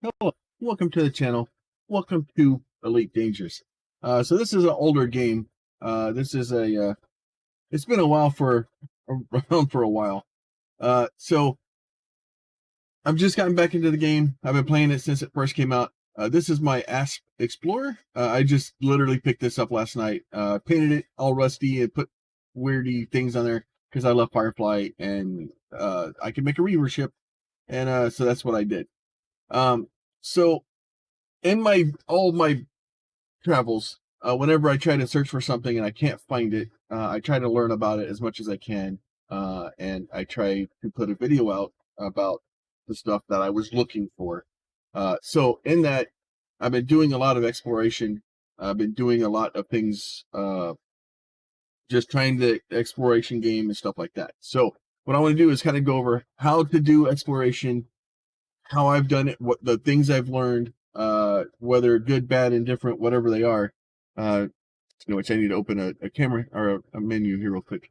Hello, welcome to the channel. Welcome to Elite Dangers. So this is an older game. This is it's been a while around for a while. So I've just gotten back into the game. I've been playing it since it first came out. This is my Asp Explorer. I just literally picked this up last night. Painted it all rusty and put weirdy things on there because I love Firefly and I can make a Reaver ship, and so that's what I did. So in all my travels, whenever I try to search for something and I can't find it, I try to learn about it as much as I can, and I try to put a video out about the stuff that I was looking for. So in that, I've been doing a lot of exploration. I've been doing a lot of things, just trying the exploration game and stuff like that. So what I want to do is kind of go over how to do exploration, how I've done it, what the things I've learned, whether good, bad, indifferent, whatever they are. Which I need to open a camera or a menu here real quick.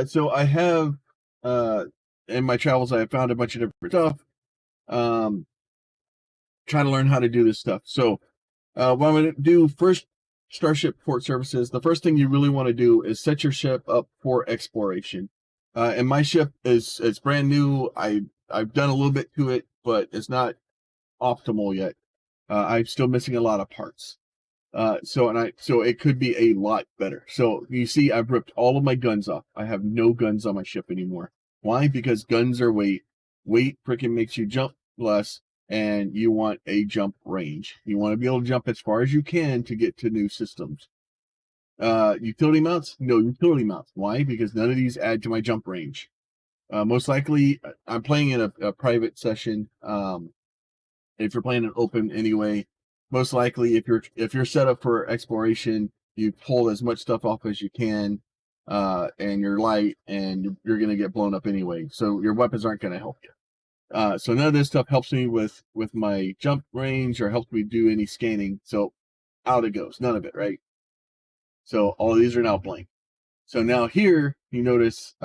So I have, in my travels, I have found a bunch of different stuff. Trying to learn how to do this stuff. So what I'm going to do first, Starship Port Services. The first thing you really want to do is set your ship up for exploration. And my ship it's brand new. I've done a little bit to it, but it's not optimal yet. I'm still missing a lot of parts. So it could be a lot better. So you see, I've ripped all of my guns off. I have no guns on my ship anymore. Why? Because guns are weight. Weight freaking makes you jump less, and you want a jump range. You want to be able to jump as far as you can to get to new systems. Utility mounts? No utility mounts. Why? Because none of these add to my jump range. Most likely, I'm playing in a private session. If you're playing an open anyway, most likely if you're set up for exploration, you pull as much stuff off as you can, and you're light, and you're going to get blown up anyway. So your weapons aren't going to help you. So none of this stuff helps me with my jump range or helps me do any scanning. So out it goes, none of it, right? So all of these are now blank. So now here you notice,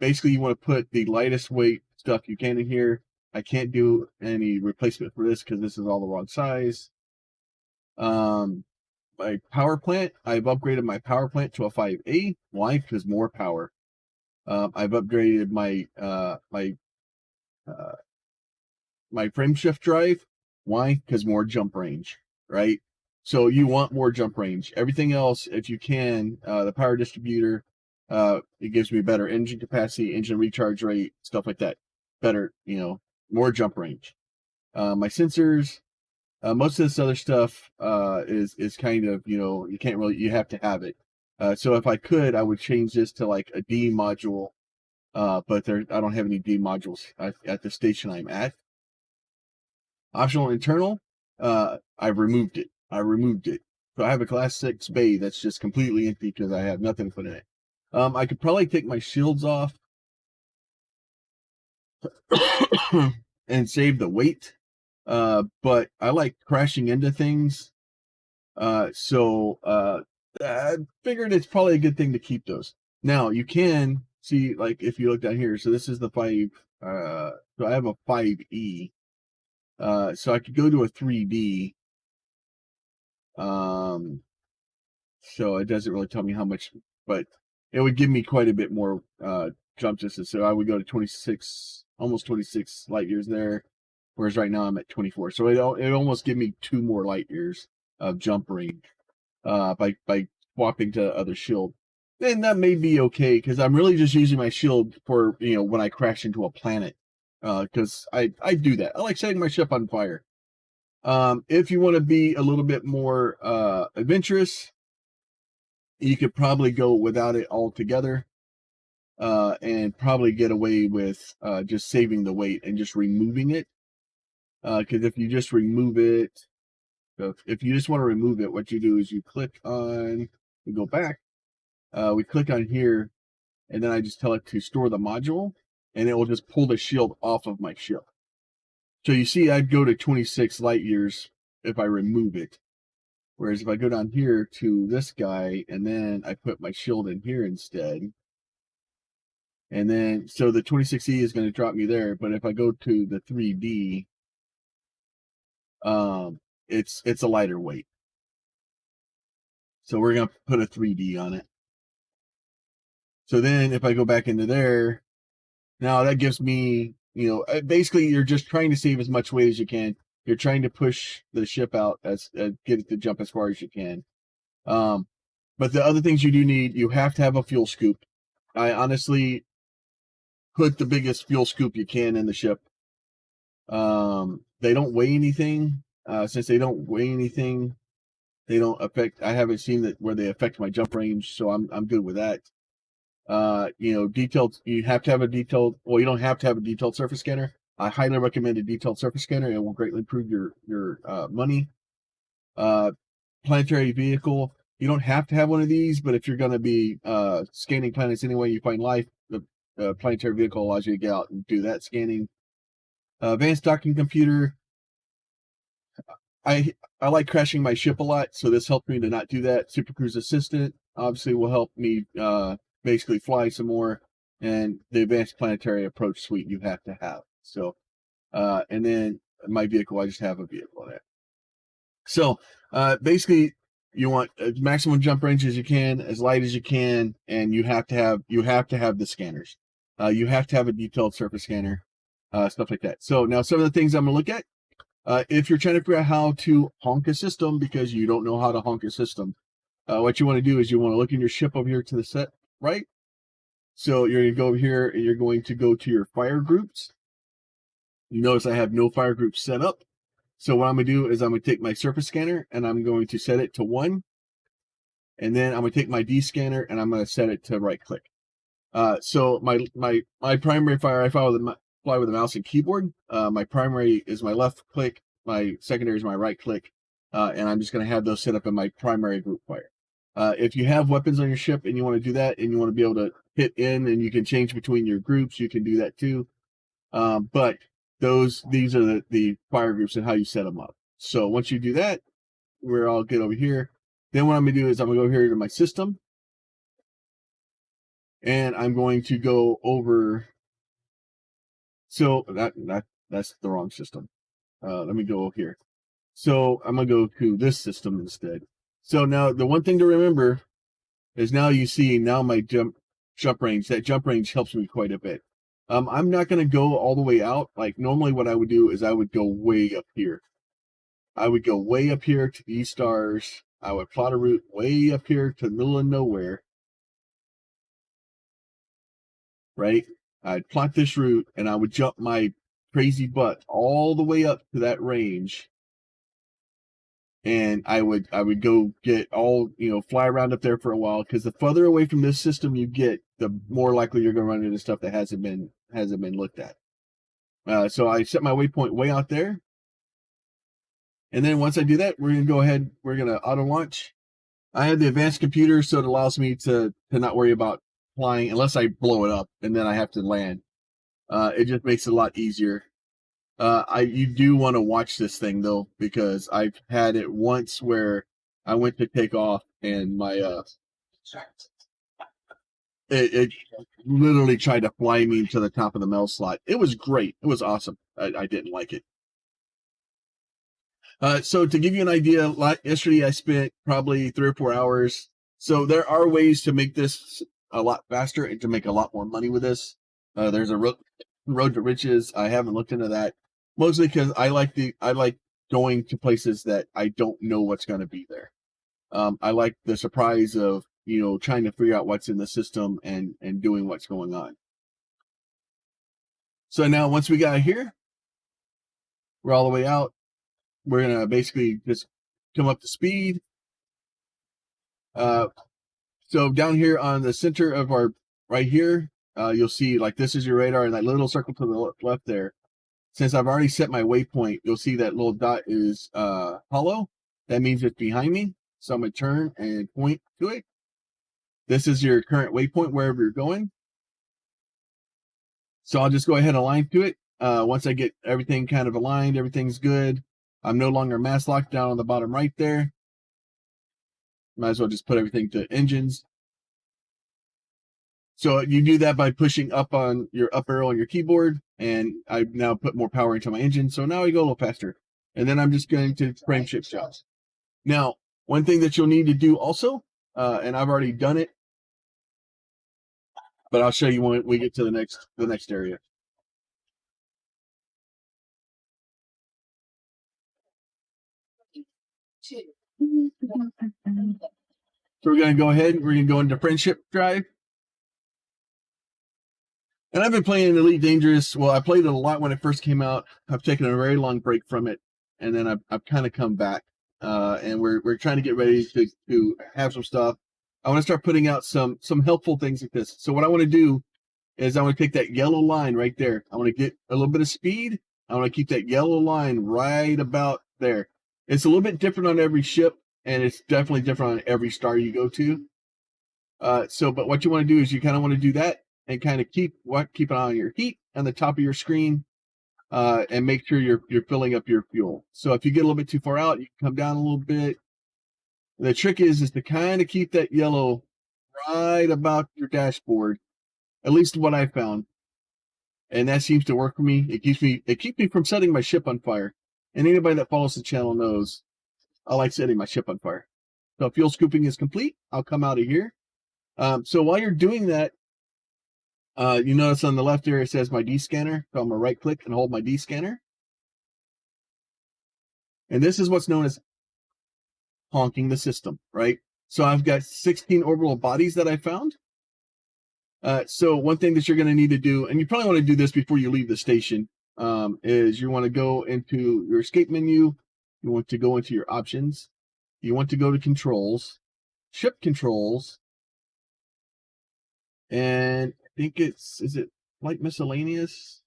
basically you want to put the lightest weight stuff you can in here. I can't do any replacement for this because this is all the wrong size. My power plant, I've upgraded my power plant to a 5A. Why? Because more power. I've upgraded my frame shift drive. Why? Because more jump range, right? So you want more jump range. Everything else, if you can, the power distributor, it gives me better engine capacity, engine recharge rate, stuff like that. Better, more jump range. My sensors, most of this other stuff is kind of, you can't really, you have to have it. So if I could, I would change this to like a D module, but I don't have any D modules at the station I'm at. Optional internal, I've removed it. So I have a class 6 bay that's just completely empty because I have nothing put in it. I could probably take my shields off and save the weight, but I like crashing into things. So I figured it's probably a good thing to keep those. Now you can see, like, if you look down here, so this is the 5, so I have a 5E. So I could go to a 3D. So it doesn't really tell me how much, but it would give me quite a bit more jump distance. So I would go to 26, almost 26 light years there, whereas right now I'm at 24. So it almost give me 2 more light years of jump range by swapping to other shield. Then that may be okay because I'm really just using my shield for when I crash into a planet, because I do that. I like setting my ship on fire. If you want to be a little bit more adventurous, you could probably go without it altogether, and probably get away with just saving the weight and just removing it. Because if you just remove it, if you just want to remove it, what you do is you click on, you go back, we click on here, and then I just tell it to store the module, and it will just pull the shield off of my ship. So you see, I'd go to 26 light years if I remove it. Whereas if I go down here to this guy, and then I put my shield in here instead, and then, so the 26E is going to drop me there, but if I go to the 3D, It's a lighter weight. So we're gonna put a 3D on it. So then if I go back into there, now that gives me, basically you're just trying to save as much weight as you can. You're trying to push the ship out get it to jump as far as you can. But the other things you do need, you have to have a fuel scoop. I honestly put the biggest fuel scoop you can in the ship. They don't weigh anything. Since they don't weigh anything, they don't affect. I haven't seen that where they affect my jump range, so I'm good with that. Detailed. You have to have a detailed. Well, you don't have to have a detailed surface scanner. I highly recommend a detailed surface scanner. It will greatly improve your money. Planetary vehicle. You don't have to have one of these, but if you're going to be scanning planets anyway, you find life. The planetary vehicle allows you to get out and do that scanning. Advanced docking computer. I like crashing my ship a lot, so this helped me to not do that. Super Cruise Assistant obviously will help me basically fly some more, and the Advanced Planetary Approach Suite you have to have. So, and then my vehicle, I just have a vehicle there. So, basically, you want as maximum jump range as you can, as light as you can, and you have to have the scanners. You have to have a detailed surface scanner, stuff like that. So now some of the things I'm gonna look at. If you're trying to figure out how to honk a system because you don't know how to honk a system, what you want to do is you want to look in your ship over here to the set right. So you're going to go over here and you're going to go to your fire groups. You notice I have no fire groups set up. So what I'm going to do is I'm going to take my surface scanner and I'm going to set it to 1. And then I'm going to take my D scanner and I'm going to set it to right click. So my primary fire, I fly with a mouse and keyboard. My primary is my left click. My secondary is my right click. And I'm just going to have those set up in my primary group fire. If you have weapons on your ship and you want to do that and you want to be able to hit in and you can change between your groups, you can do that too. But these are the fire groups and how you set them up. So once you do that, we're all good over here. Then what I'm going to do is I'm going to go here to my system. And I'm going to go over. So that's the wrong system. Let me go here. So I'm going to go to this system instead. So now the one thing to remember is now you see now my jump range. That jump range helps me quite a bit. I'm not going to go all the way out. Like normally what I would do is I would go way up here. I would go way up here to these stars. I would plot a route way up here to the middle of nowhere. Right? I'd plot this route and I would jump my crazy butt all the way up to that range. And I would go get all, fly around up there for a while, because the further away from this system you get, the more likely you're going to run into stuff that hasn't been looked at. So I set my waypoint way out there. And then once I do that, we're going to go ahead, we're going to auto launch. I have the advanced computer, so it allows me to not worry about flying unless I blow it up and then I have to land. It just makes it a lot easier. You do want to watch this thing though, because I've had it once where I went to take off and my it literally tried to fly me to the top of the mail slot. It was great. It was awesome. I didn't like it. So to give you an idea, yesterday I spent probably 3 or 4 hours. So there are ways to make this a lot faster and to make a lot more money with this. There's a road to riches. I haven't looked into that, mostly because I like going to places that I don't know what's going to be there. I like the surprise of trying to figure out what's in the system and doing what's going on. So now once we got here, we're all the way out. We're gonna basically just come up to speed. So down here on the center of our right here, you'll see like this is your radar, and that little circle to the left there. Since I've already set my waypoint, you'll see that little dot is hollow. That means it's behind me. So I'm gonna turn and point to it. This is your current waypoint wherever you're going. So I'll just go ahead and align to it. Once I get everything kind of aligned, everything's good. I'm no longer mass locked down on the bottom right there. Might as well just put everything to engines. So you do that by pushing up on your up arrow on your keyboard, and I now put more power into my engine. So now I go a little faster. And then I'm just going to frame shift jobs. Now, one thing that you'll need to do also, and I've already done it, but I'll show you when we get to the next area. So we're going to go ahead. We're going to go into friendship drive. And I've been playing Elite Dangerous. Well, I played it a lot when it first came out. I've taken a very long break from it, and then I've kind of come back. And we're trying to get ready to have some stuff. I want to start putting out some helpful things like this. So what I want to do is I want to take that yellow line right there. I want to get a little bit of speed. I want to keep that yellow line right about there. It's a little bit different on every ship, and it's definitely different on every star you go to. But what you want to do is you kind of want to do that and kind of keep an eye on your heat on the top of your screen, and make sure you're filling up your fuel. So if you get a little bit too far out, you can come down a little bit. The trick is to kind of keep that yellow right about your dashboard, at least what I found, and that seems to work for me. It keeps me from setting my ship on fire. And anybody that follows the channel knows I like setting my ship on fire. So fuel scooping is complete. I'll come out of here. So while you're doing that, you notice on the left here it says my D scanner. So I'm gonna right click and hold my D scanner. And this is what's known as honking the system, right? So I've got 16 orbital bodies that I found. So one thing that you're going to need to do, and you probably want to do this before you leave the station, is you want to go into your escape menu. You want to go into your options. You want to go to controls, ship controls, and I think is it flight miscellaneous?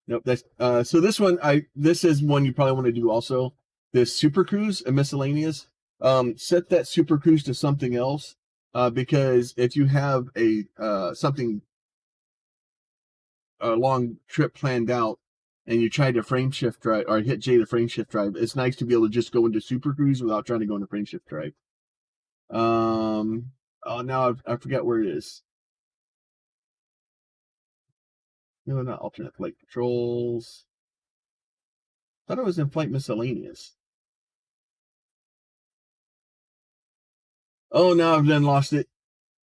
Nope. That's so this is one you probably want to do also. This super cruise and miscellaneous. Set that super cruise to something else. Because if you have a long trip planned out and you try to frame shift drive or hit J to frame shift drive, it's nice to be able to just go into super cruise without trying to go into frame shift drive. Now I forgot where it is. No, not alternate flight controls. I thought it was in flight miscellaneous. Oh, now I've then lost it.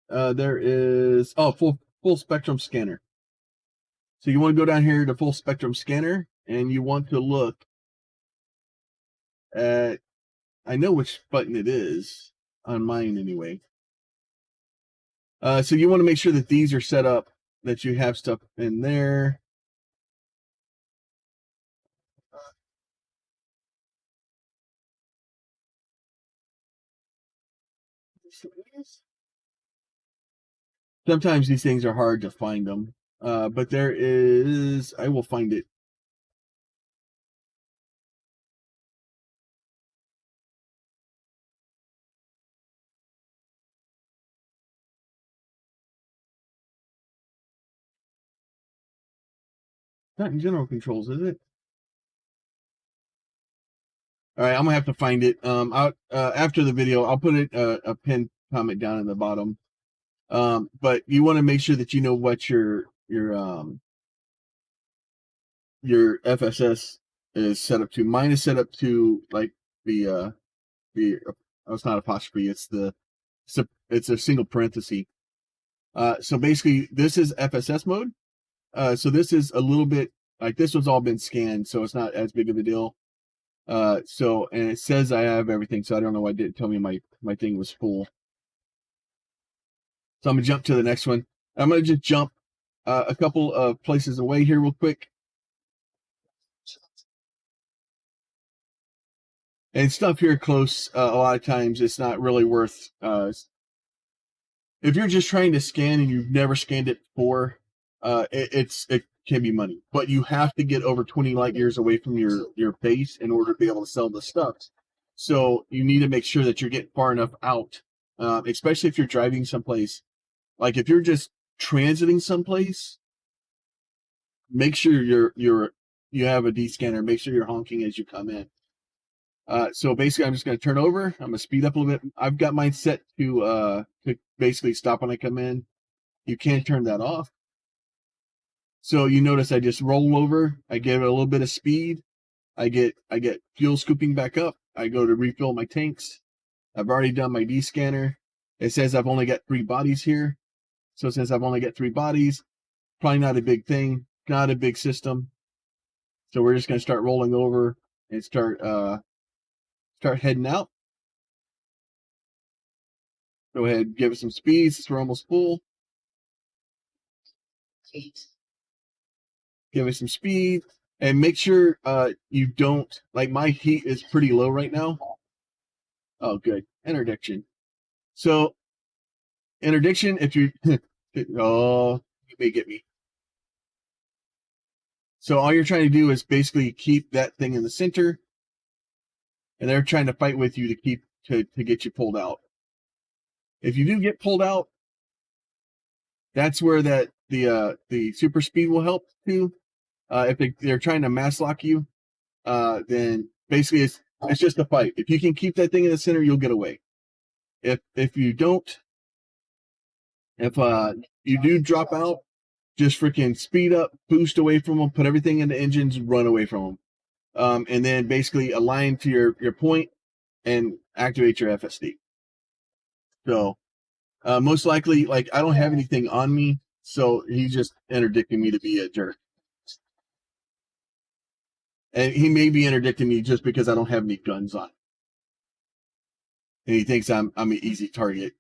There is full spectrum scanner. So you want to go down here to full spectrum scanner, and you want to look at, I know which button it is on mine anyway. So you want to make sure that these are set up, that you have stuff in there. Sometimes these things are hard to find them, but there is, I will find it. Not in general controls, is it? All right, I'm gonna have to find it. After the video, I'll put it a pinned comment down in the bottom. But you want to make sure that you know what your FSS is set up to. Mine is set up to like the oh, it's not apostrophe. It's a single parenthesis. So basically, this is FSS mode. So this is a little bit like this one's all been scanned, so it's not as big of a deal. And it says I have everything, so I don't know why it didn't tell me my thing was full. So I'm gonna jump to the next one. I'm gonna just jump a couple of places away here real quick. And stuff here close, a lot of times it's not really worth. If you're just trying to scan and you've never scanned it before, it can be money. But you have to get over 20 light years away from your base in order to be able to sell the stuff. So you need to make sure that you're getting far enough out, especially if you're driving someplace. Like if you're just transiting someplace, make sure you have a D scanner. Make sure you're honking as you come in. So basically, I'm just going to turn over. I'm going to speed up a little bit. I've got mine set to basically stop when I come in. You can turn that off. So you notice I just roll over. I give it a little bit of speed. I get fuel scooping back up. I go to refill my tanks. I've already done my D scanner. It says I've only got 3 bodies here. So since I've only got 3 bodies, probably not a big thing, not a big system. So we're just going to start rolling over and start heading out. Go ahead, give it some speed since we're almost full. Give it some speed and make sure you don't, like, my heat is pretty low right now. Oh, good. Interdiction. So interdiction, if you oh, you may get me. So all you're trying to do is basically keep that thing in the center, and they're trying to fight with you to keep to get you pulled out. If you do get pulled out, that's where that the super speed will help too. If they're trying to mass lock you, then basically it's just a fight. If you can keep that thing in the center, you'll get away. If you don't, if you do drop out, just freaking speed up, boost away from them, put everything in the engines, run away from them, and then basically align to your point and activate your FSD. So most likely, like, I don't have anything on me, so he's just interdicting me to be a jerk. And he may be interdicting me just because I don't have any guns on. And he thinks I'm an easy target.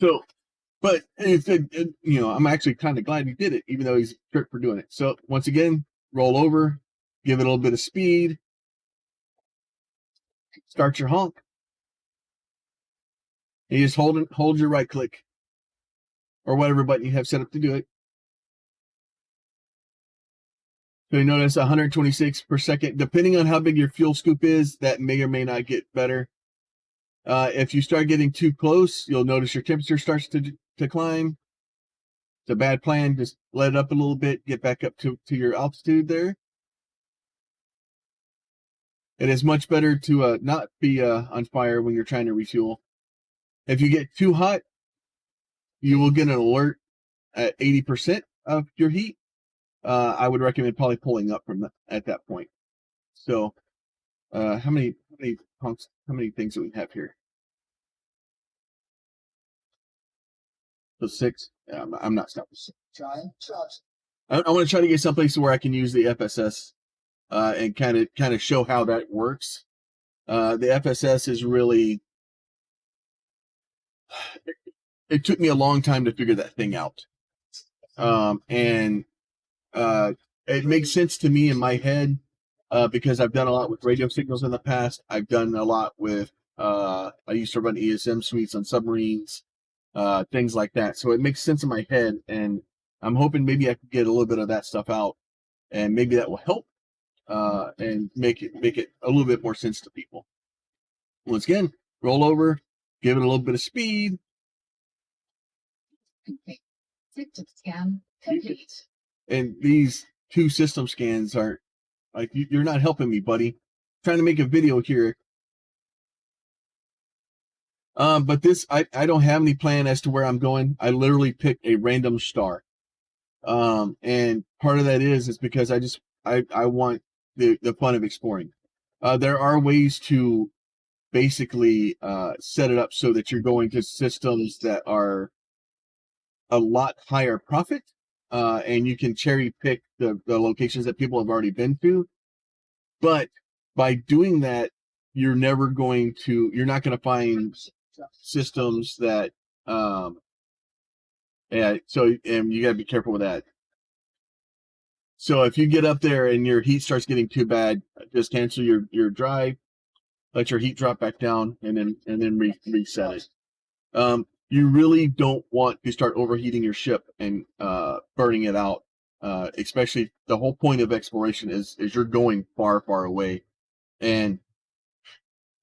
So, but you know, I'm actually kind of glad he did it, even though he's a jerk for doing it. So once again, roll over, give it a little bit of speed, start your honk. And you just hold your right click or whatever button you have set up to do it. So you notice 126 per second. Depending on how big your fuel scoop is, that may or may not get better. If you start getting too close, you'll notice your temperature starts to climb. It's a bad plan. Just let it up a little bit, get back up to your altitude there. It is much better to not be on fire when you're trying to refuel. If you get too hot, you will get an alert at 80% of your heat. I would recommend probably pulling up from at that point. So, how many things do we have here? So 6. Yeah, I'm not stopping. I want to try to get someplace where I can use the FSS and kind of show how that works. The FSS is really. It took me a long time to figure that thing out, and it makes sense to me in my head because I've done a lot with radio signals in the past. I've done a lot with. I used to run ESM suites on submarines, things like that. So it makes sense in my head, and I'm hoping maybe I can get a little bit of that stuff out, and maybe that will help and make it a little bit more sense to people. Once again, roll over, give it a little bit of speed. System scan complete. And these 2 system scans are like, you're not helping me, buddy. I'm trying to make a video here. But this, I don't have any plan as to where I'm going. I literally picked a random star. And part of that is because I want the fun of exploring. There are ways to basically set it up so that you're going to systems that are a lot higher profit, and you can cherry pick the locations that people have already been to. But by doing that, you're not going to find systems that, yeah, so, and you got to be careful with that. So if you get up there and your heat starts getting too bad, just cancel your drive, let your heat drop back down, and then reset it. You really don't want to start overheating your ship and burning it out. Especially the whole point of exploration is you're going far, far away. And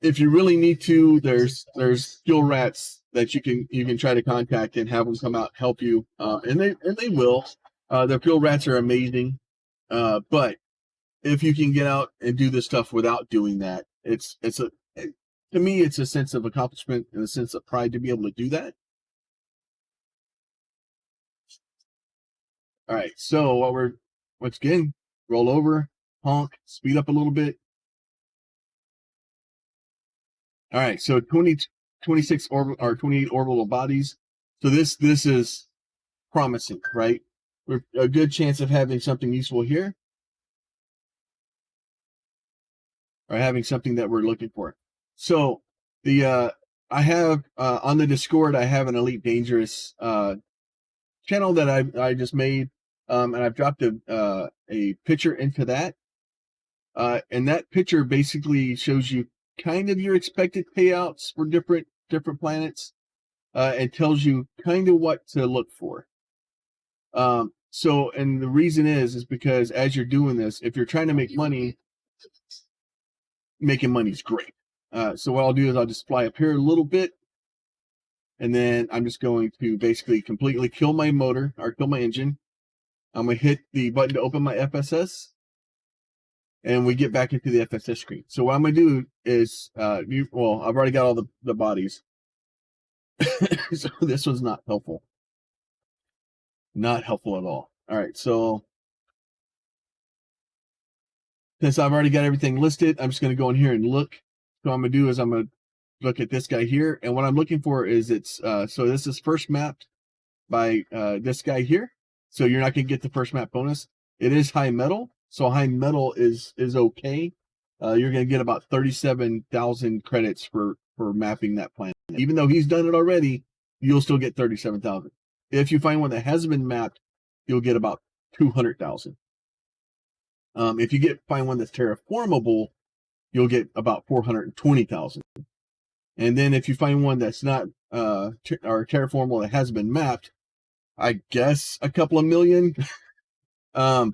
if you really need to, there's fuel rats that you can try to contact and have them come out and help you. And they will. The fuel rats are amazing. But if you can get out and do this stuff without doing that, to me, it's a sense of accomplishment and a sense of pride to be able to do that. All right, so once again, roll over, honk, speed up a little bit. All right, so 26 or 28 orbital bodies. So this is promising, right? We're a good chance of having something useful here, or having something that we're looking for. So the I have on the Discord, I have an Elite Dangerous channel that I just made, and I've dropped a picture into that, and that picture basically shows you kind of your expected payouts for different planets, and tells you kind of what to look for. So, and the reason is because as you're doing this, if you're trying to make money, making money is great. So what I'll do is I'll just fly up here a little bit, and then I'm just going to basically completely kill my motor or kill my engine. I'm going to hit the button to open my FSS, and we get back into the FSS screen. So what I'm going to do is, I've already got all the bodies. So this was not helpful. Not helpful at all. All right, so since I've already got everything listed, I'm just going to go in here and look. So what I'm going to do is I'm going to look at this guy here, and what I'm looking for is so this is first mapped by this guy here. So you're not going to get the first map bonus. It is high metal, so high metal is okay. You're going to get about 37,000 credits for mapping that planet. Even though he's done it already, you'll still get 37,000. If you find one that hasn't been mapped, you'll get about 200,000. If you find one that's terraformable, you'll get about 420,000. And then if you find one that's not or terraformable that hasn't been mapped, I guess a couple of million. So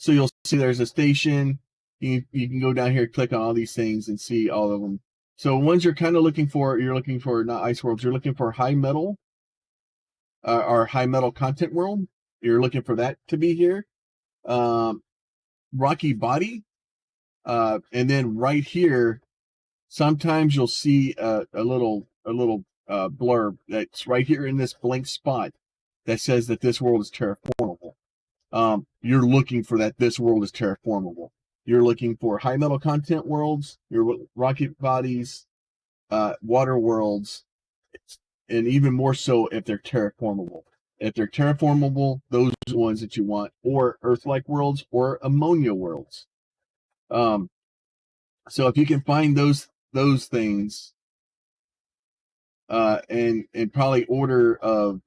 you'll see there's a station. You can go down here, click on all these things, and see all of them. So ones you're kind of looking for, not ice worlds. You're looking for high metal, or high metal content world. You're looking for that to be here. Rocky body, and then right here, sometimes you'll see a little blurb that's right here in this blank spot that says that this world is terraformable. You're looking for that. This world is terraformable. You're looking for high metal content worlds, your rocket bodies, water worlds, and even more so if they're terraformable. If they're terraformable, those are the ones that you want, or Earth-like worlds, or ammonia worlds. So if you can find those things, and probably order of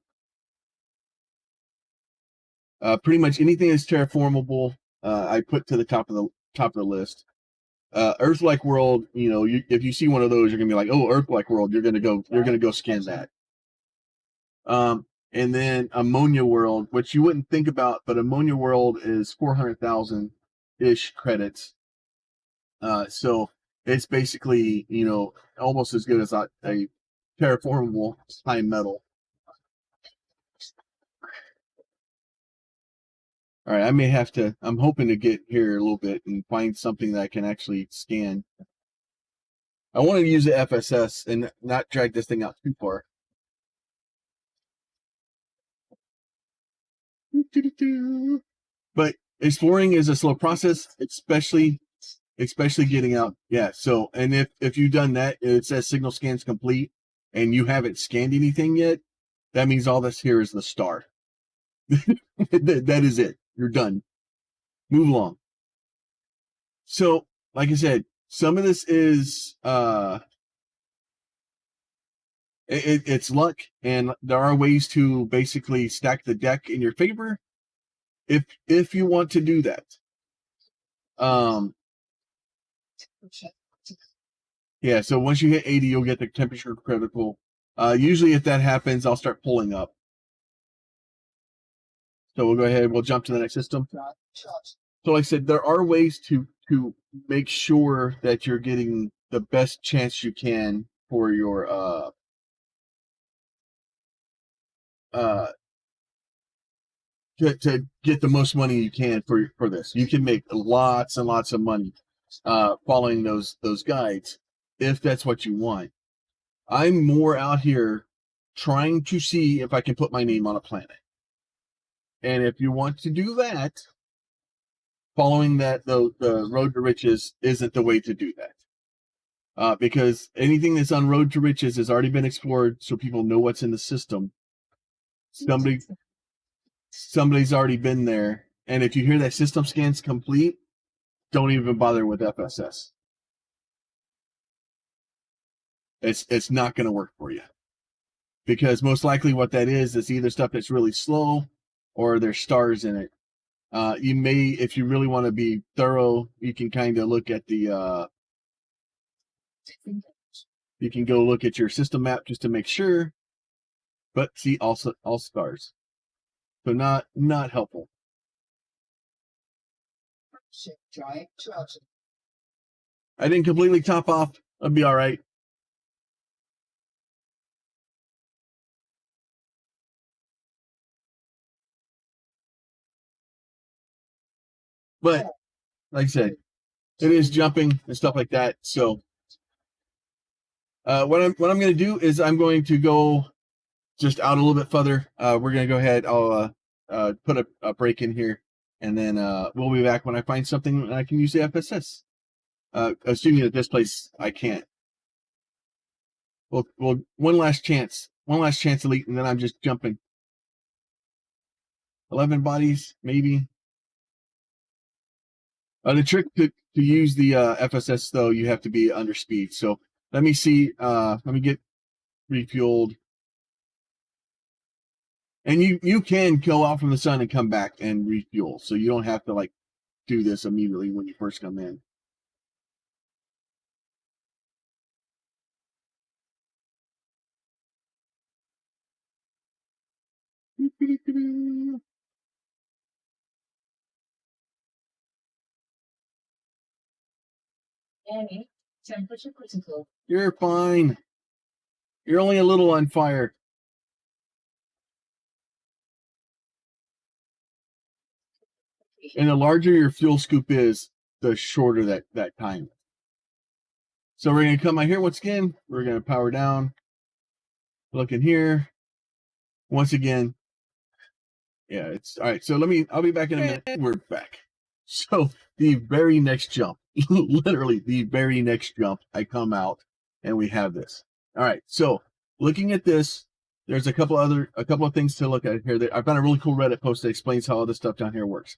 pretty much anything that's terraformable, I put to the top of the list. Earth-like world, if you see one of those, you're gonna be like, oh, Earth-like world, you're gonna go scan that. And then ammonia world, which you wouldn't think about, but ammonia world is 400,000 ish credits. So it's basically, almost as good as a terraformable high metal. All right, I'm hoping to get here a little bit and find something that I can actually scan. I want to use the FSS and not drag this thing out too far. But exploring is a slow process, especially getting out. Yeah. So, and if you've done that, it says signal scans complete, and you haven't scanned anything yet, that means all this here is the star. That is it. You're done. Move along. So, like I said, some of this is it's luck, and there are ways to basically stack the deck in your favor if you want to do that. Yeah, so once you hit 80, you'll get the temperature critical. Usually if that happens, I'll start pulling up. So we'll go ahead, we'll jump to the next system. So like I said, there are ways to make sure that you're getting the best chance you can for your to get the most money you can for this. You can make lots and lots of money following those guides if that's what you want. I'm more out here trying to see if I can put my name on a planet. And if you want to do that, following that, the road to riches isn't the way to do that. Because anything that's on road to riches has already been explored, so people know what's in the system. Somebody's already been there, and if you hear that system scan's complete, don't even bother with FSS. It's not going to work for you, because most likely what that is either stuff that's really slow or there's stars in it. You may, if you really want to be thorough, you can kind of look at the you can go look at your system map just to make sure. But see, also all stars, so not helpful. I didn't completely top off. I'll be all right. But like I said, it is jumping and stuff like that. So what I'm going to do is I'm going to go just out a little bit further. We're going to go ahead. I'll put a break in here, and then we'll be back when I find something I can use the FSS. Assuming that this place I can't. Well, one last chance, elite, and then I'm just jumping. 11 bodies, maybe. The trick to use the FSS, though, you have to be under speed. So let me see. Let me get refueled. And you can go out from the sun and come back and refuel. So you don't have to like do this immediately when you first come in. Annie, temperature critical. You're fine. You're only a little on fire. And the larger your fuel scoop is, the shorter that time. So we're going to come out here once again. We're going to power down. Look in here. Once again. Yeah, it's all right. So I'll be back in a minute. We're back. So the very next jump, literally the very next jump, I come out and we have this. All right. So looking at this, there's a couple of things to look at here. I found a really cool Reddit post that explains how all this stuff down here works.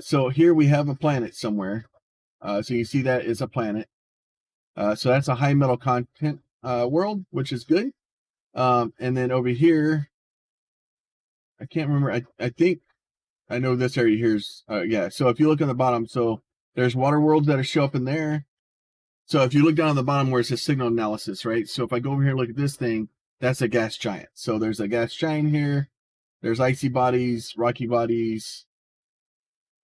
So here we have a planet somewhere. So you see that is a planet. So that's a high metal content world, which is good. And then over here, I can't remember. I think I know this area here's yeah. So if you look on the bottom, so there's water worlds that show up in there. So if you look down on the bottom where it says signal analysis, right? So if I go over here and look at this thing, that's a gas giant. So there's a gas giant here. There's icy bodies, rocky bodies,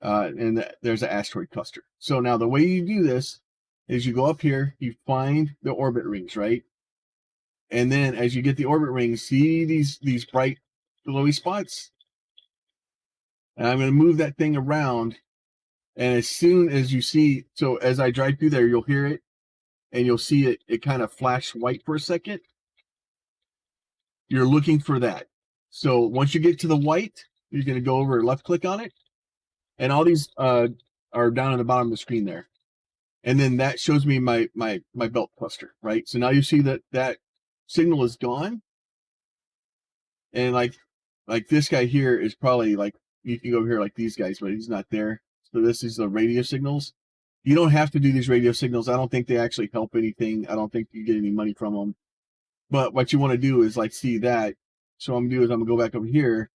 and there's an asteroid cluster. So now the way you do this is you go up here, you find the orbit rings, right? And then as you get the orbit rings, see these bright glowy spots? And I'm going to move that thing around. And as soon as you see, so as I drive through there, you'll hear it and you'll see it kind of flash white for a second. You're looking for that. So once you get to the white, you're going to go over and left click on it. And all these are down at the bottom of the screen there. And then that shows me my belt cluster, right? So now you see that signal is gone. And like this guy here is probably like, you can go over here like these guys, but he's not there. So this is the radio signals. You don't have to do these radio signals. I don't think they actually help anything. I don't think you get any money from them. But what you want to do is like see that. So what I'm going to do is I'm going to go back over here.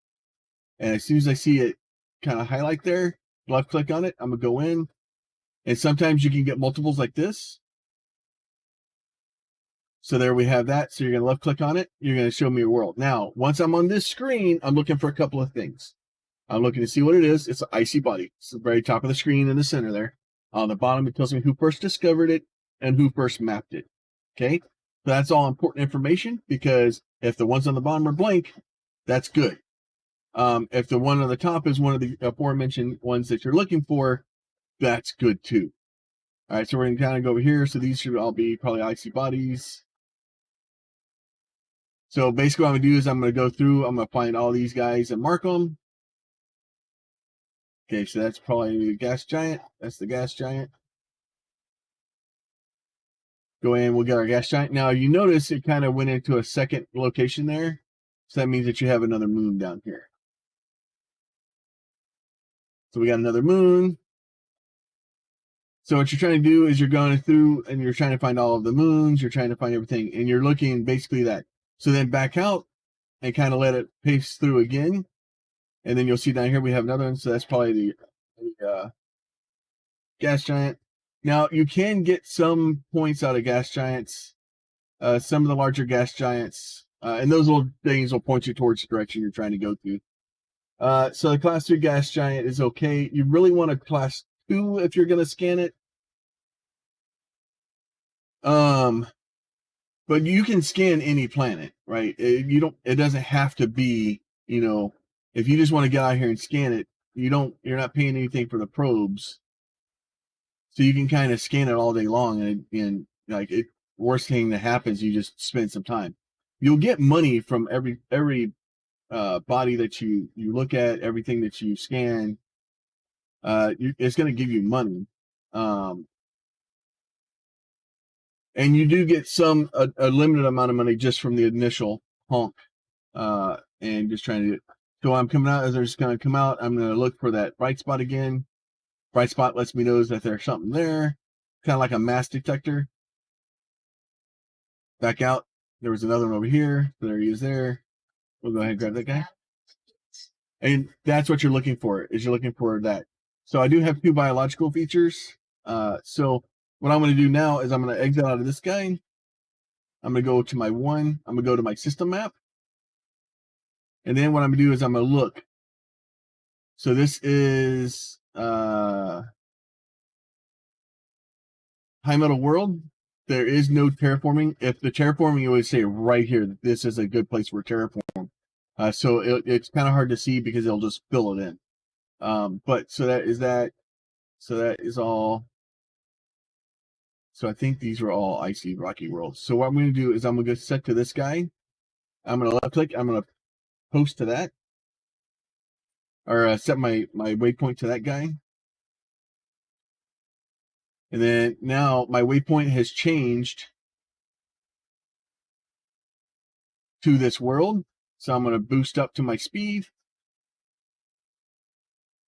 And as soon as I see it kind of highlight there, left click on it, I'm going to go in. And sometimes you can get multiples like this. So there we have that. So you're going to left click on it. You're going to show me a world. Now, once I'm on this screen, I'm looking for a couple of things. I'm looking to see what it is. It's an icy body. It's the very top of the screen in the center there. On the bottom, it tells me who first discovered it and who first mapped it. Okay? So that's all important information, because if the ones on the bottom are blank, that's good. If the one on the top is one of the aforementioned ones that you're looking for, that's good too. All right, so we're going to kind of go over here. So these should all be probably icy bodies. So basically what I'm going to do is I'm going to go through, I'm going to find all these guys and mark them. Okay, so that's probably the gas giant. That's the gas giant. Go in, we'll get our gas giant. Now you notice it kind of went into a second location there. So that means that you have another moon down here. So we got another moon. So what you're trying to do is you're going through and you're trying to find all of the moons. You're trying to find everything. And you're looking basically that. So then back out and kind of let it pace through again. And then you'll see down here we have another one. So that's probably the gas giant. Now you can get some points out of gas giants. Some of the larger gas giants. And those little things will point you towards the direction you're trying to go to. So the class 3 gas giant is okay. You really want a class 2 if you're going to scan it. But you can scan any planet, right? It doesn't have to be, if you just want to get out here and scan it, you're not paying anything for the probes. So you can kind of scan it all day long and like worst thing that happens, you just spend some time. You'll get money from every body that you look at, everything that you scan. It's going to give you money. And you do get a limited amount of money just from the initial honk. And just trying to so I'm coming out, as they're just going to come out, I'm going to look for that bright spot again. Bright spot lets me know that there's something there. Kind of like a mass detector. Back out. There was another one over here. There he is there. We'll go ahead and grab that guy. And that's what you're looking for, is you're looking for that. So I do have 2 biological features. So what I'm going to do now is I'm going to exit out of this guy. I'm going to go to my 1. I'm going to go to my system map. And then what I'm going to do is I'm going to look. So this is High Metal World. There is no terraforming. If the terraforming, you would say right here, this is a good place for terraform. So it's kind of hard to see because it'll just fill it in. But so that is that. So that is all. So I think these are all icy rocky worlds. So what I'm going to do is I'm going to go set to this guy. I'm going to left click. I'm going to post to that. Or set my waypoint to that guy. And then now my waypoint has changed to this world. So I'm going to boost up to my speed.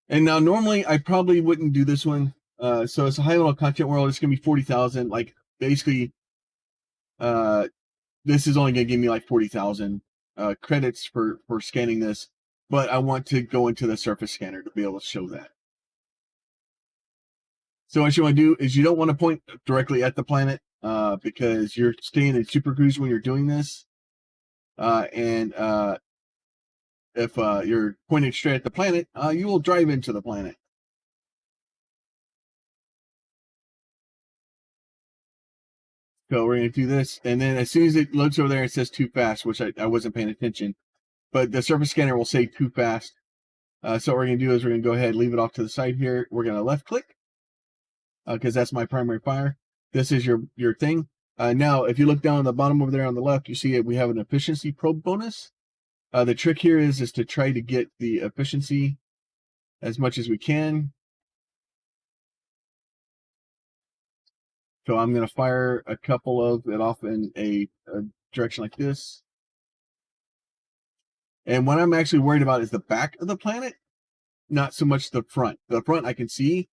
And now normally I probably wouldn't do this one. So it's a high level content world. It's going to be 40,000. Like basically, this is only going to give me like 40,000 credits for scanning this. But I want to go into the surface scanner to be able to show that. So what you want to do is you don't want to point directly at the planet because you're staying in super cruise when you're doing this. If you're pointing straight at the planet, you will drive into the planet. So we're going to do this. And then as soon as it looks over there, it says too fast, which I wasn't paying attention. But the surface scanner will say too fast. So what we're going to do is we're going to go ahead and leave it off to the side here. We're going to left click because that's my primary fire. This is your thing. Now, if you look down on the bottom over there on the left, you see we have an efficiency probe bonus. The trick here is to try to get the efficiency as much as we can. So I'm going to fire a couple of it off in a direction like this. And what I'm actually worried about is the back of the planet, not so much the front. The front I can see.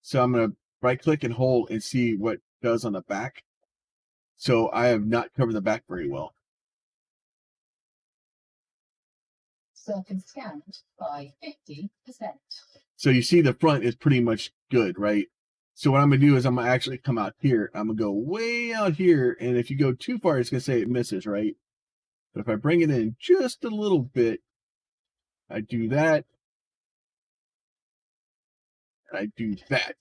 So I'm going to right click and hold and see what it does on the back. So I have not covered the back very well. Surface scanned by 50%. So you see the front is pretty much good, right? So what I'm going to do is I'm going to actually come out here. I'm going to go way out here. And if you go too far, it's going to say it misses, right? But if I bring it in just a little bit, I do that. And I do that.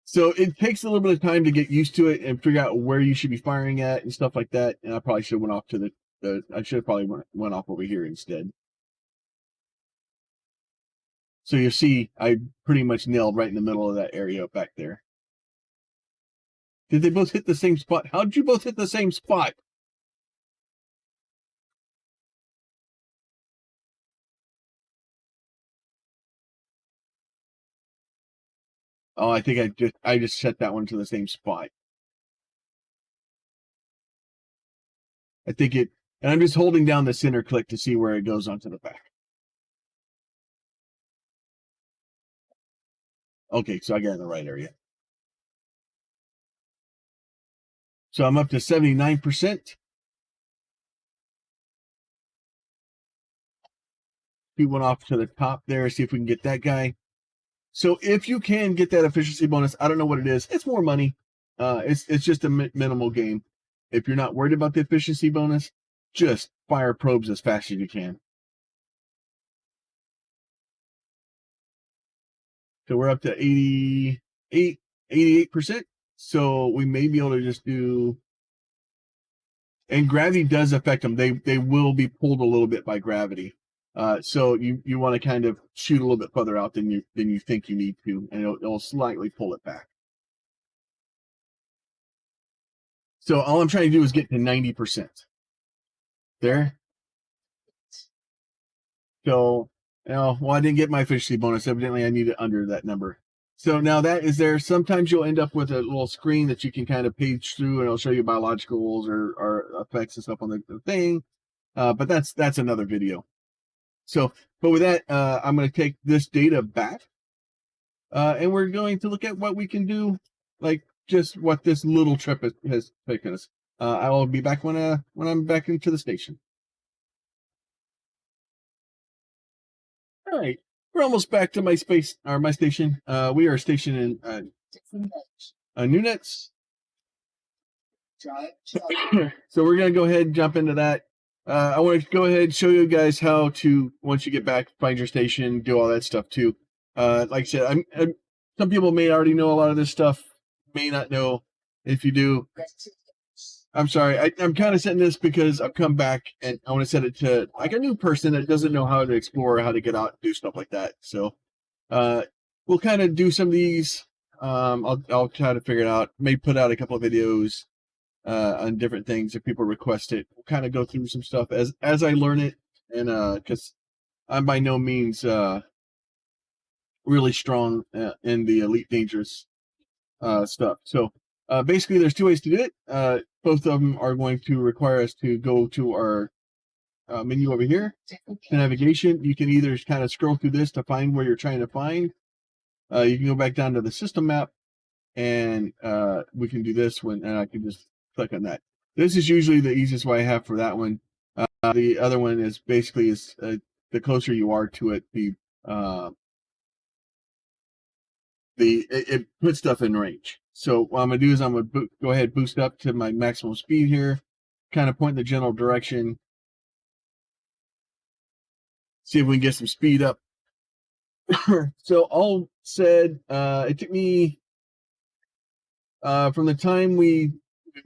So it takes a little bit of time to get used to it and figure out where you should be firing at and stuff like that. And I probably should have went off to I should have probably went off over here instead. So you see, I pretty much nailed right in the middle of that area back there. Did they both hit the same spot? How did you both hit the same spot? Oh, I think I just set that one to the same spot. I think it, and I'm just holding down the center click to see where it goes onto the back. Okay, so I got in the right area. So I'm up to 79%. We went off to the top there, see if we can get that guy. So if you can get that efficiency bonus, I don't know what it is. It's more money. It's just a minimal game. If you're not worried about the efficiency bonus, just fire probes as fast as you can. So we're up to 88%. So we may be able to just do, and gravity does affect them. They will be pulled a little bit by gravity. So you want to kind of shoot a little bit further out than you think you need to, and it'll slightly pull it back. So all I'm trying to do is get to 90%. There. So, well, I didn't get my efficiency bonus. Evidently, I need it under that number. So now that is there. Sometimes you'll end up with a little screen that you can kind of page through, and it'll show you biologicals or effects and stuff on the thing. But that's another video. So, but with that, I'm going to take this data back, and we're going to look at what we can do, like just what this little trip has taken us. I will be back when I'm back into the station. All right, we're almost back to my station. We are stationed in Nunets. So we're gonna go ahead and jump into that. I want to go ahead and show you guys how to, once you get back, find your station, do all that stuff too. Like I said, some people may already know a lot of this stuff, may not know. If you do, I'm sorry. I'm kind of setting this because I've come back and I want to set it to like a new person that doesn't know how to explore, how to get out and do stuff like that. So we'll kind of do some of these. I'll try to figure it out. Maybe put out a couple of videos on different things if people request it. We'll kind of go through some stuff as I learn it, and because I'm by no means really strong in the Elite Dangerous stuff. So basically, there's two ways to do it. Both of them are going to require us to go to our menu over here, to navigation. You can either kind of scroll through this to find where you're trying to find. You can go back down to the system map, and we can do this one, and I can just click on that. This is usually the easiest way I have for that one. The other one is basically the closer you are to it, it puts stuff in range. So what I'm gonna do is I'm gonna go ahead and boost up to my maximum speed here, kind of point in the general direction. See if we can get some speed up. So all said, it took me from the time we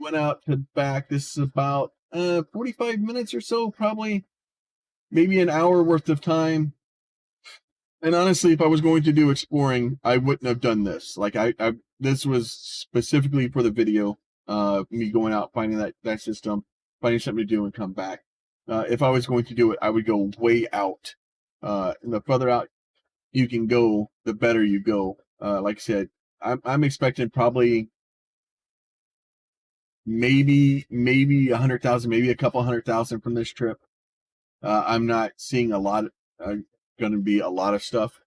went out to back, this is about 45 minutes or so, probably maybe an hour worth of time. And honestly, if I was going to do exploring, I wouldn't have done this. Like this was specifically for the video, me going out, finding that system, finding something to do and come back. If I was going to do it, I would go way out. And the further out you can go, the better you go. Like I said, I'm expecting probably maybe 100,000, maybe a couple 100,000 from this trip. I'm not seeing a lot. Going to be a lot of stuff.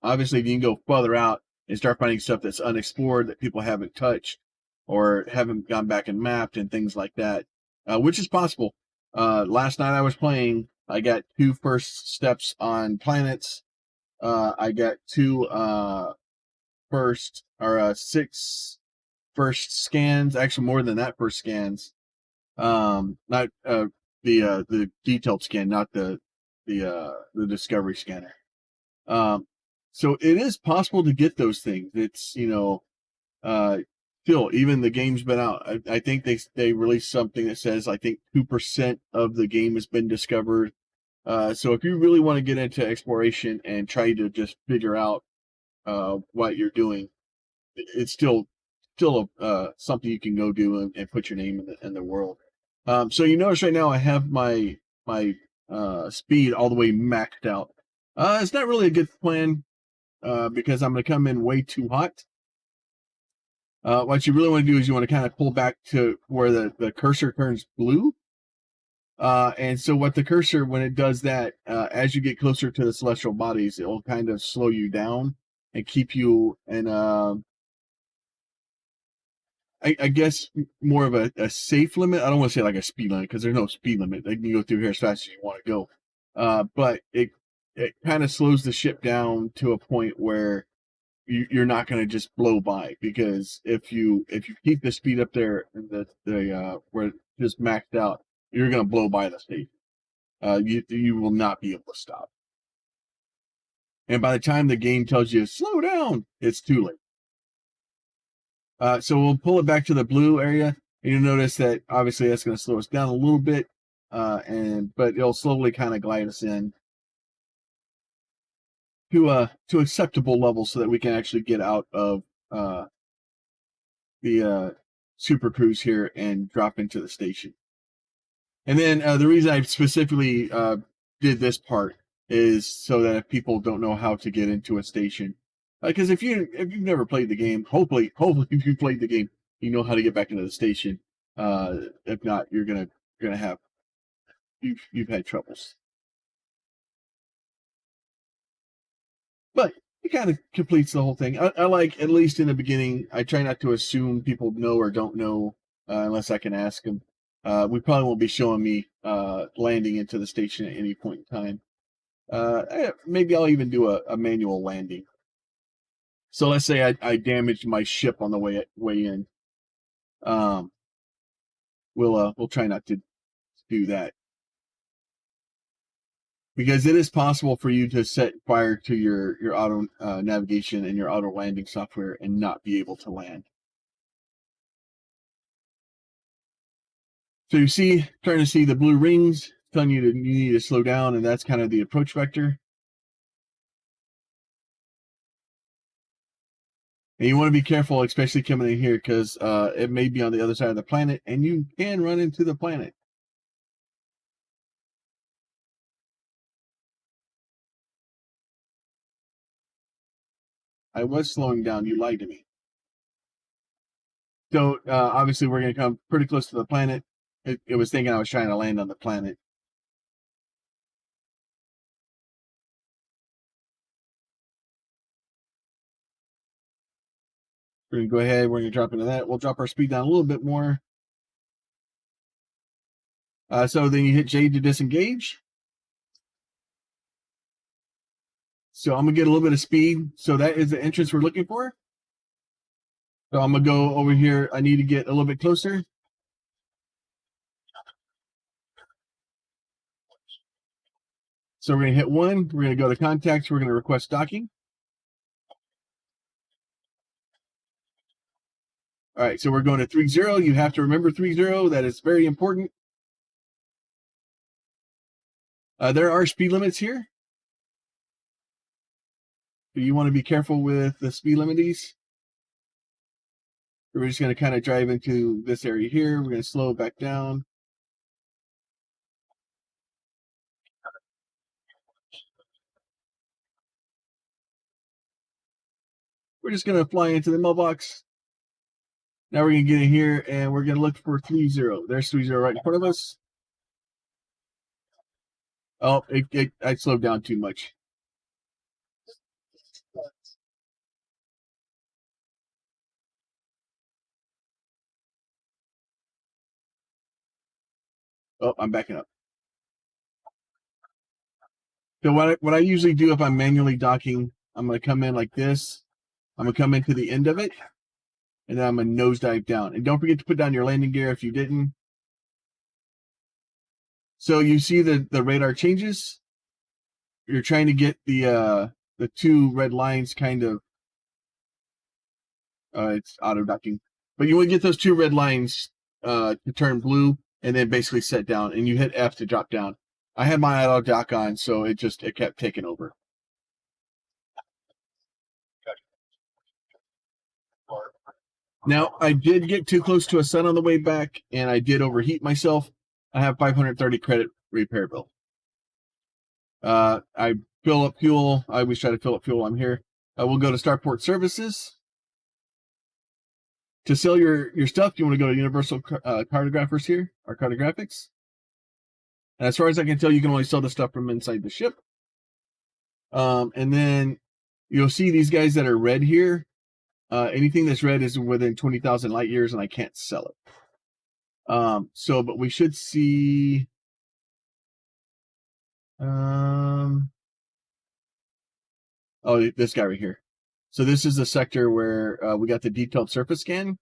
Obviously, if you can go further out and start finding stuff that's unexplored that people haven't touched or haven't gone back and mapped and things like that, which is possible. Last night I was playing, I got 2 first steps on planets. I got 2 6 first scans, actually more than that first scans. Not the detailed scan, not the discovery scanner. So it is possible to get those things. It's still, even the game's been out. I think they released something that says I think 2% of the game has been discovered. So if you really want to get into exploration and try to just figure out what you're doing, it's still something you can go do and put your name in the world. So you notice right now I have my speed all the way maxed out. It's not really a good plan because I'm going to come in way too hot. What you really want to do is you want to kind of pull back to where the cursor turns blue. And so what the cursor, when it does that, as you get closer to the celestial bodies, it will kind of slow you down and keep you in, I guess, more of a safe limit. I don't want to say like a speed limit because there's no speed limit. They can go through here as fast as you want to go. But it kind of slows the ship down to a point where you're not going to just blow by, because if you keep the speed up there and where it's just maxed out, you're going to blow by the station. You will not be able to stop. And by the time the game tells you slow down, it's too late. So we'll pull it back to the blue area, and you'll notice that obviously that's going to slow us down a little bit, but it'll slowly kind of glide us in to acceptable levels so that we can actually get out of the super cruise here and drop into the station. And then the reason I specifically did this part is so that if people don't know how to get into a station, because if you've never played the game, hopefully if you played the game, you know how to get back into the station. If not, you're gonna have you've had troubles. But it kind of completes the whole thing. I like, at least in the beginning, I try not to assume people know or don't know unless I can ask them. We probably won't be showing me landing into the station at any point in time. Maybe I'll even do a manual landing. So let's say I damaged my ship on the way in. We'll try not to do that, because it is possible for you to set fire to your auto navigation and your auto landing software and not be able to land. So starting to see the blue rings telling you you need to slow down, and that's kind of the approach vector. And you want to be careful, especially coming in here, because it may be on the other side of the planet, and you can run into the planet. I was slowing down. You lied to me. So obviously we're going to come pretty close to the planet. It was thinking I was trying to land on the planet. We're going to go ahead. We're going to drop into that. We'll drop our speed down a little bit more. So then you hit J to disengage. So I'm going to get a little bit of speed. So that is the entrance we're looking for. So I'm going to go over here. I need to get a little bit closer. So we're going to hit 1. We're going to go to contacts. We're going to request docking. All right, so we're going to 30. You have to remember 30. That is very important. There are speed limits here. So you want to be careful with the speed limits. We're just going to kind of drive into this area here. We're going to slow back down. We're just going to fly into the mailbox. Now we're going to get in here, and we're going to look for 30. There's 30 right in front of us. Oh, I slowed down too much. Oh, I'm backing up. So what I usually do if I'm manually docking, I'm going to come in like this. I'm going to come into the end of it, and then I'm going to nosedive down. And don't forget to put down your landing gear if you didn't. So you see the radar changes. You're trying to get the 2 red lines kind of. It's auto docking, but you want to get those 2 red lines to turn blue, and then basically set down. And you hit F to drop down. I had my auto dock on, so it kept taking over. Now, I did get too close to a sun on the way back, and I did overheat myself. I have 530 credit repair bill. I fill up fuel. I always try to fill up fuel. I'm here. we'll go to Starport Services. To sell your stuff, you want to go to Universal Cartographers here, or Cartographics. And as far as I can tell, you can only sell the stuff from inside the ship. And then you'll see these guys that are red here. Anything that's red is within 20,000 light years, and I can't sell it. But we should see. Oh, this guy right here. So this is the sector where we got the detailed surface scan.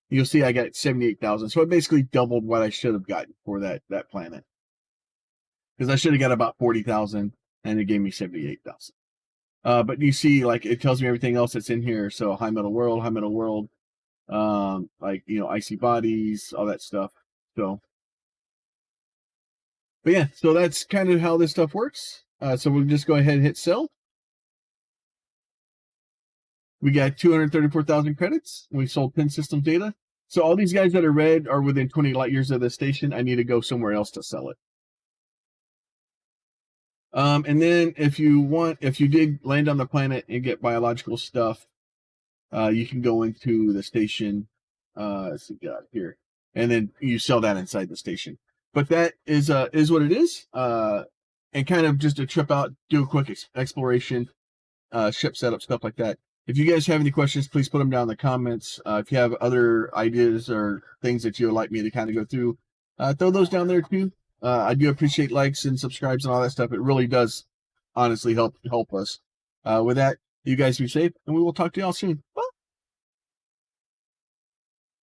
You'll see I got 78,000. So I basically doubled what I should have gotten for that planet. Because I should have got about 40,000, and it gave me 78,000. But you see, like, it tells me everything else that's in here. So high metal world, like, you know, icy bodies, all that stuff. So, but yeah, so that's kind of how this stuff works. So we'll just go ahead and hit sell. We got 234,000 credits. We sold 10 systems data. So all these guys that are red are within 20 light years of the station. I need to go somewhere else to sell it. And then if you did land on the planet and get biological stuff, you can go into the station. Let's see, get out here, and then you sell that inside the station. But that is what it is. And kind of just a trip out, do a quick exploration, ship setup, stuff like that. If you guys have any questions, please put them down in the comments. If you have other ideas or things that you would like me to kind of go through, throw those down there too. I do appreciate likes and subscribes and all that stuff. It really does honestly help us. With that, you guys be safe, and we will talk to y'all soon.